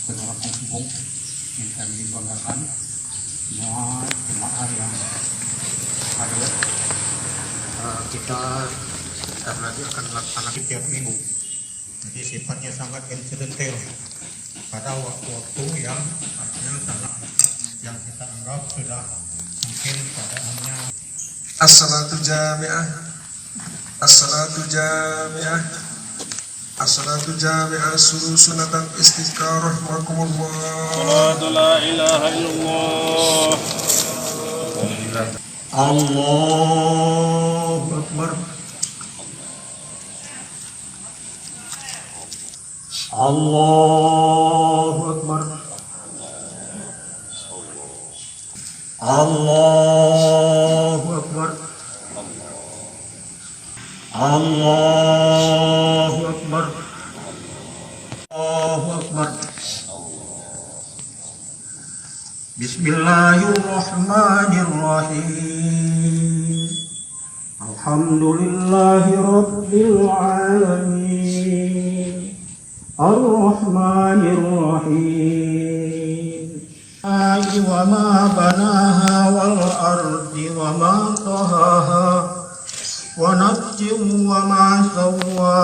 Saudara kampung minta dibanggakan semua jemaah yang hadir. Kita lagi akan melaksanakan tiap minggu. Jadi sifatnya sangat insidental pada waktu-waktu yang sangat yang kita anggap sudah mungkin keadaannya. As-salatu jami'ah, as-salatu jami'ah, as-salatu jami'ah, suruh sunatan istiqarah rahmakumullah. Salatu la ilaha illallah. Allahu Akbar. Allahu Akbar. Allahu Akbar. Allahu Akbar. Allahu Akbar. Bismillahirrahmanirrahim. Alhamdulillahi Rabbil Alamin. Ar-Rahmanir-Rahim. Wa ma banaha wal ardi wa ma tahaha wa nafsin wa ma sawwaha